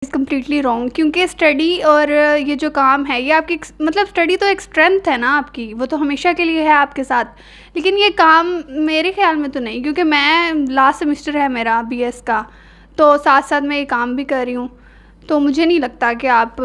Is completely wrong, क्योंकि study और ये जो काम है ये आपकी मतलब स्टडी तो एक स्ट्रेंथ है ना आपकी, वो तो हमेशा के लिए है आपके साथ। लेकिन ये काम मेरे ख़्याल में तो नहीं, क्योंकि मैं लास्ट सेमेस्टर है मेरा बीएस का, तो साथ साथ मैं ये काम भी कर रही हूँ। तो मुझे नहीं लगता कि आप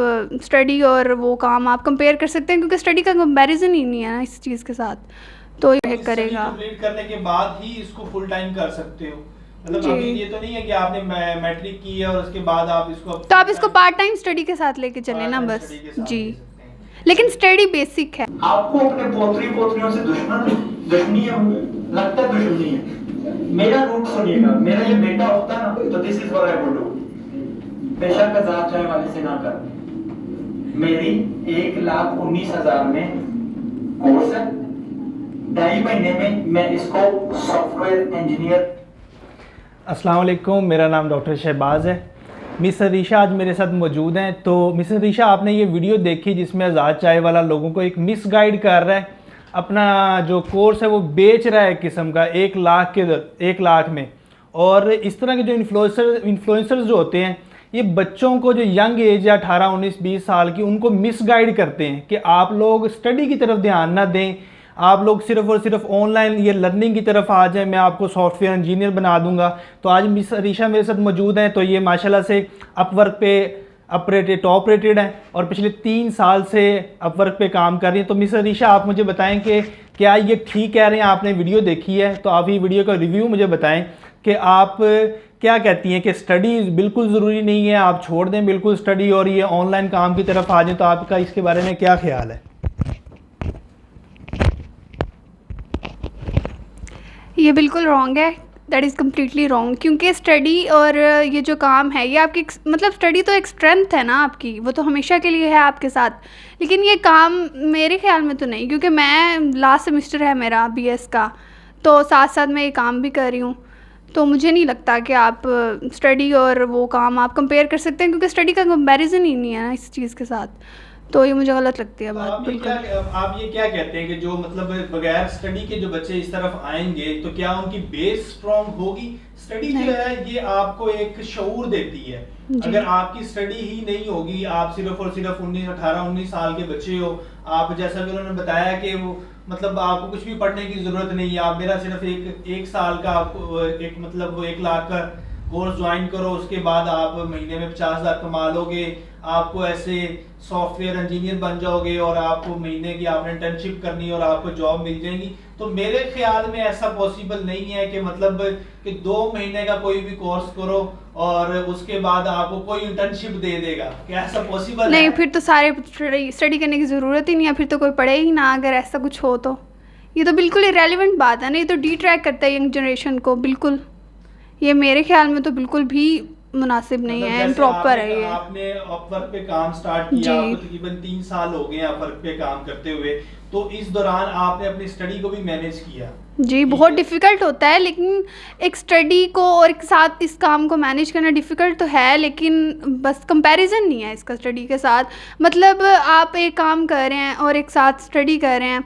स्टडी और वो काम आप कंपेयर कर सकते हैं, क्योंकि स्टडी का कंपैरिजन ही नहीं है ना इस चीज़ के साथ। तो ये करेगा कंप्लीट करने के बाद ही इसको फुल टाइम कर सकते हो। मतलब जी। अभी ये तो नहीं है कि आपने मैट्रिक की है और उसके बाद आप इसको तो आप इसको पार्ट टाइम स्टडी के साथ लेके चलें ना बस। स्टडी के साथ जी, ले सकते हैं। लेकिन स्टडी बेसिक है। आपको अपने पोत्री पोत्रियों से दुश्मनी है, लगता है दुश्मनी है। मेरा रूट सुनिएगा, मेरा ये बेटा होता ना तो this is what I would do. बेशक आजाद चाय वाले से ना कर, मेरी 1,19,000 में कोर्स है, 2.5 महीने में मैं इसको सॉफ्टवेयर इंजीनियर। अस्सलाम वालेकुम, मेरा नाम डॉक्टर शहबाज है। मिस अरीशा आज मेरे साथ मौजूद हैं। तो मिस अरीशा, आपने ये वीडियो देखी जिसमें आज़ाद चाय वाला लोगों को एक मिस गाइड कर रहा है, अपना जो कोर्स है वो बेच रहा है किस्म का 1 लाख में। और इस तरह के जो इन्फ्लुएंसर्स जो होते हैं, ये बच्चों को जो यंग एज है 18, 19, 20 साल की, उनको मिस गाइड करते हैं कि आप लोग स्टडी की तरफ ध्यान ना दें, आप लोग सिर्फ और सिर्फ ऑनलाइन ये लर्निंग की तरफ आ जाएं, मैं आपको सॉफ्टवेयर इंजीनियर बना दूंगा। तो आज मिस अरीशा मेरे साथ मौजूद हैं। तो ये माशाल्लाह से अपवर्क पे टॉप रेटेड हैं और पिछले 3 साल से अपवर्क पे काम कर रही हैं। तो मिस अरीशा, आप मुझे बताएं कि क्या ये ठीक कह रहे हैं? आपने वीडियो देखी है तो आप ये वीडियो का रिव्यू मुझे बताएं कि आप क्या कहती हैं कि स्टडी बिल्कुल ज़रूरी नहीं है, आप छोड़ दें बिल्कुल स्टडी और ये ऑनलाइन काम की तरफ आ जाएं। तो आपका इसके बारे में क्या ख्याल है? ये बिल्कुल रॉन्ग है, दैट इज़ कम्प्लीटली रॉन्ग, क्योंकि स्टडी और ये जो काम है ये आपकी मतलब स्टडी तो एक स्ट्रेंथ है ना आपकी, वो तो हमेशा के लिए है आपके साथ। लेकिन ये काम मेरे ख़्याल में तो नहीं, क्योंकि मैं लास्ट सेमेस्टर है मेरा बीएस का, तो साथ साथ मैं ये काम भी कर रही हूँ। तो मुझे नहीं लगता कि आप स्टडी और वो काम आप कंपेयर कर सकते हैं, क्योंकि स्टडी का कंपैरिजन ही नहीं है ना इस चीज़ के साथ। तो ये मुझे गलत लगती है बात बिल्कुल। आप ये क्या कहते हैं कि जो मतलब बगैर स्टडी के जो बच्चे इस तरफ आएंगे तो क्या उनकी बेस स्ट्रांग होगी? स्टडी जो है ये आपको एक शऊर देती है। अगर आपकी स्टडी ही नहीं होगी, आप सिर्फ और सिर्फ 18-19 साल के बच्चे हो, आप जैसा कि उन्होंने बताया कि वो मतलब आपको कुछ भी पढ़ने की जरूरत नहीं है, आप मेरा सिर्फ एक साल का आपको एक मतलब 1 लाख का कोर्स ज्वाइन करो, उसके बाद आप महीने में 50,000 कमा लोगे, आपको ऐसे सॉफ्टवेयर इंजीनियर बन जाओगे और आपको महीने की आपने इंटर्नशिप करनी और आपको जॉब मिल जाएगी। तो मेरे ख्याल में ऐसा पॉसिबल नहीं है कि मतलब कि 2 महीने का कोई भी कोर्स करो और उसके बाद आपको कोई इंटर्नशिप दे देगा। क्या ऐसा पॉसिबल नहीं, है? फिर तो सारे स्टडी करने की ज़रूरत ही नहीं है, फिर तो कोई पढ़े ही ना अगर ऐसा कुछ हो तो। ये तो बिल्कुल इरेलीवेंट बात है ना, ये तो डिट्रैक्ट करता है यंग जनरेशन को बिल्कुल। ये मेरे ख्याल में तो बिल्कुल भी मुनासिब नहीं है, इम्प्रॉपर है ये। आपने अपवर्क पे काम स्टार्ट किया, आपको तकरीबन 3 साल हो गए अपवर्क पे काम करते हुए, तो इस दौरान आपने अपनी स्टडी को भी मैनेज किया। जी, बहुत डिफ़िकल्ट होता है, लेकिन एक स्टडी को और एक साथ इस काम को मैनेज करना डिफ़िकल्ट तो है, लेकिन बस कंपैरिजन नहीं है इसका स्टडी के साथ। मतलब आप एक काम कर रहे हैं और एक साथ स्टडी कर रहे हैं,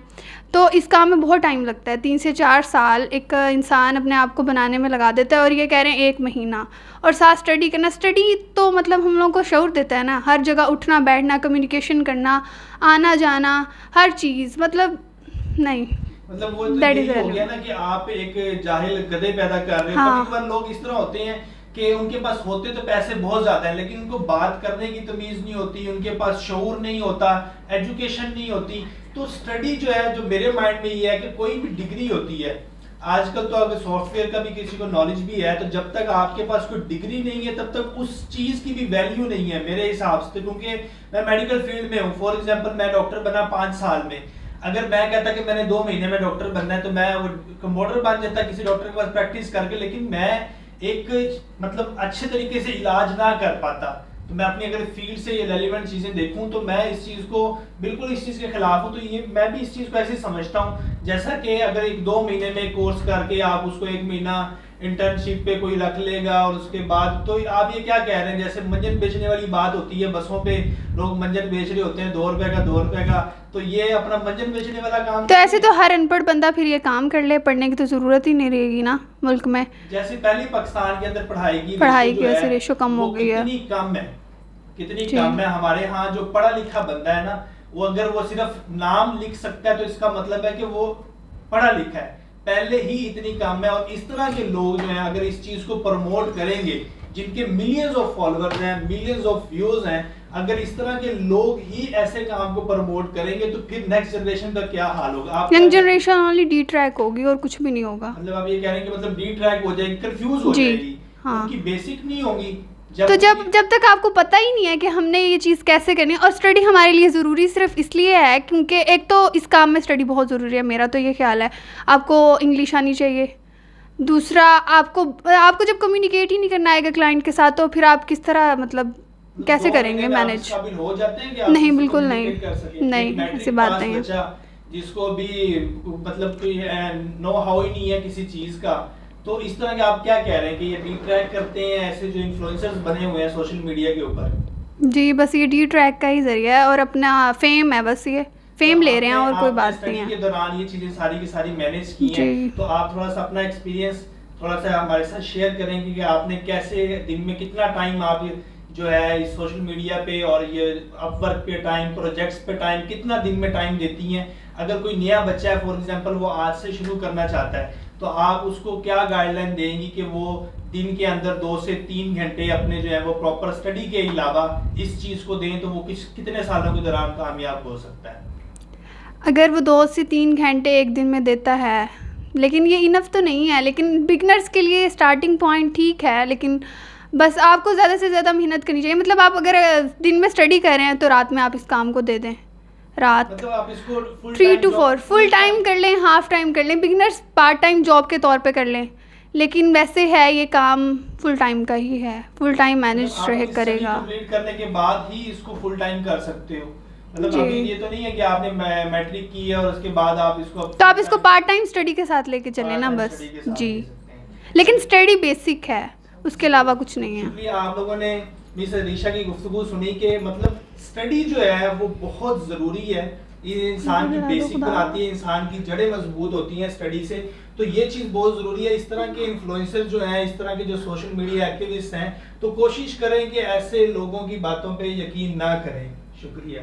तो इस काम में बहुत टाइम लगता है। 3 से 4 साल एक इंसान अपने आप को बनाने में लगा देता है, और ये कह रहे हैं 1 महीना और साथ स्टडी करना। स्टडी तो मतलब हम लोगों को शऊर देता है ना, हर जगह उठना बैठना, कम्युनिकेशन करना, आना जाना, हर चीज़। मतलब नहीं, मतलब वो तो यही हो गया ना कि आप एक जाहिल गधे पैदा कर रहे हो। हाँ। कभी लोग इस तरह होते हैं कि उनके पास होते तो पैसे बहुत ज्यादा हैं, लेकिन उनको बात करने की तमीज नहीं होती, उनके पास शऊर नहीं होता, एजुकेशन नहीं होती। तो स्टडी जो है, जो मेरे माइंड में ये है कि कोई भी डिग्री होती है, आजकल तो अगर सॉफ्टवेयर का भी किसी को नॉलेज भी है, तो जब तक आपके पास कोई डिग्री नहीं है तब तक उस चीज की भी वैल्यू नहीं है मेरे हिसाब से। क्योंकि मैं मेडिकल फील्ड में हूँ, फॉर एग्जांपल मैं डॉक्टर बना 5 साल में। अगर मैं कहता कि मैंने 2 महीने में डॉक्टर बनना है तो मैं वो कंपाउंडर बन जाता किसी डॉक्टर के पास प्रैक्टिस करके, लेकिन मैं एक मतलब अच्छे तरीके से इलाज ना कर पाता। तो मैं अपनी अगर फील्ड से ये रेलिवेंट चीजें देखूं तो मैं इस चीज को बिल्कुल इस चीज के खिलाफ हूं। तो ये मैं भी इस चीज को ऐसे समझता हूं जैसा कि अगर 1-2 महीने में कोर्स करके आप उसको 1 महीना इंटर्नशिप पे कोई रख लेगा और उसके बाद, तो आप ये क्या कह रहे हैं? जैसे मंजन बेचने वाली बात होती है, बसों पे लोग मंजन बेच रहे होते हैं 2 रुपए का 2 रुपए का, तो ये अपना मंजन बेचने वाला काम। तो ऐसे तो हर अनपढ़ बंदा फिर ये काम कर ले, पढ़ने की तो ज़रूरत ही नहीं रहेगी ना मुल्क में। जैसे पहले पाकिस्तान के अंदर पढ़ाई की वैसे रेशो कम हो गई है। कितनी कम है, कितनी जी। कम है। हमारे यहाँ जो पढ़ा लिखा बंदा है ना, वो अगर वो सिर्फ नाम लिख सकता है तो इसका मतलब है कि वो पढ़ा लिखा है, पहले ही इतनी कम है। और इस तरह के लोग जो हैं अगर इस चीज को प्रमोट करेंगे, जिनके मिलियंस ऑफ फॉलोअर्स हैं, मिलियंस ऑफ व्यूज हैं, अगर इस तरह के लोग ही ऐसे काम को प्रमोट करेंगे तो फिर नेक्स्ट जनरेशन का क्या हाल होगा? आप young generation only D track होगी और कुछ भी नहीं होगा। मतलब आप ये कह रहे हैं कि मतलब डी ट्रैक हो जाएगी, कंफ्यूज हो जी, जाएगी, हाँ। उनकी बेसिक नहीं होगी। तो जब तक आपको पता ही नहीं है कि हमने ये चीज़ कैसे करनी है, और स्टडी हमारे लिए ज़रूरी सिर्फ इसलिए है क्योंकि एक तो इस काम में स्टडी बहुत ज़रूरी है, मेरा तो ये ख्याल है। आपको इंग्लिश आनी चाहिए, दूसरा आपको जब कम्युनिकेट ही नहीं करना आएगा क्लाइंट के साथ, तो फिर आप किस तरह मतलब कैसे करेंगे मैनेज? हो जाते हैं कि आप नहीं, किसी बिल्कुल को नहीं। communicate कर सकें? नहीं, एक मैट्रिक ऐसी बात पास नहीं है। बच्चा जिसको भी मतलब कोई नो हाउ ही नहीं है किसी चीज का, तो इस तरह के आप क्या कह रहे हैं कि ये डी ट्रैक करते हैं ऐसे जो इन्फ्लुएंसर्स बने हुए हैं सोशल मीडिया के ऊपर? जी, बस ये डी ट्रैक का ही ज़रिया है और अपना फेम है, बस ये फेम ले रहे हैं और कोई बात नहीं के है। दौरान ये चीजें सारी की सारी मैनेज की हैं, जी। तो आप थोड़ा सा अपना एक्सपीरियंस थोड़ा सा हमारे साथ शेयर करेंगे कि आपने कैसे दिन में कितना टाइम आप जो है इस सोशल मीडिया पे और ये अपवर्क पे टाइम, प्रोजेक्ट्स पे टाइम, कितना दिन में टाइम देती हैं? अगर कोई नया बच्चा है फॉर एग्जांपल वो आज से शुरू करना चाहता है, तो आप उसको क्या गाइडलाइन देंगी कि वो दिन के अंदर 2 से 3 घंटे अपने जो है वो प्रॉपर स्टडी के अलावा इस चीज को दें, तो वो कितने सालों के दौरान कामयाब हो सकता है? अगर वो 2 से 3 घंटे एक दिन में देता है, लेकिन ये इनफ तो नहीं है, लेकिन बिगनर्स के लिए स्टार्टिंग पॉइंट ठीक है, लेकिन बस आपको ज़्यादा से ज़्यादा मेहनत करनी चाहिए। मतलब आप अगर दिन में स्टडी कर रहे हैं तो रात में आप इस काम को दे दें, रात मतलब आप इसको फुल 3 to 4 फुल टाइम कर लें, हाफ टाइम कर लें, बिगनर्स पार्ट टाइम जॉब के तौर पे कर लें, लेकिन वैसे है ये काम फुल टाइम का ही है, फुल टाइम मैनेज रहे करेगा। कंप्लीट करने के बाद ही इसको फुल टाइम कर सकते हो, मतलब जी। अभी ये तो नहीं है कि आपने मैट्रिक की है और उसके बाद आप इसको तो आप इसको पार्ट टाइम स्टडी के साथ लेके चलें ना, part-time बस। study के साथ जी, ले सकते हैं। लेकिन स्टडी बेसिक है, उसके अलावा कुछ नहीं है। शुक्रिया, आप लोगों ने मिस रीशा की गुफ्तगू सुनी कि मतलब स्टडी जो है वो बहुत ज़रूरी है, ये इंसान की बेसिक बनाती है, इंसान की जड़ें मजबूत होती हैं स्टडी से, तो ये चीज़ बहुत ज़रूरी है। इस तरह के इन्फ्लुएंसर जो हैं, इस तरह के जो सोशल मीडिया एक्टिविस्ट हैं, तो कोशिश करें कि ऐसे लोगों की बातों पे यकीन ना करें। शुक्रिया।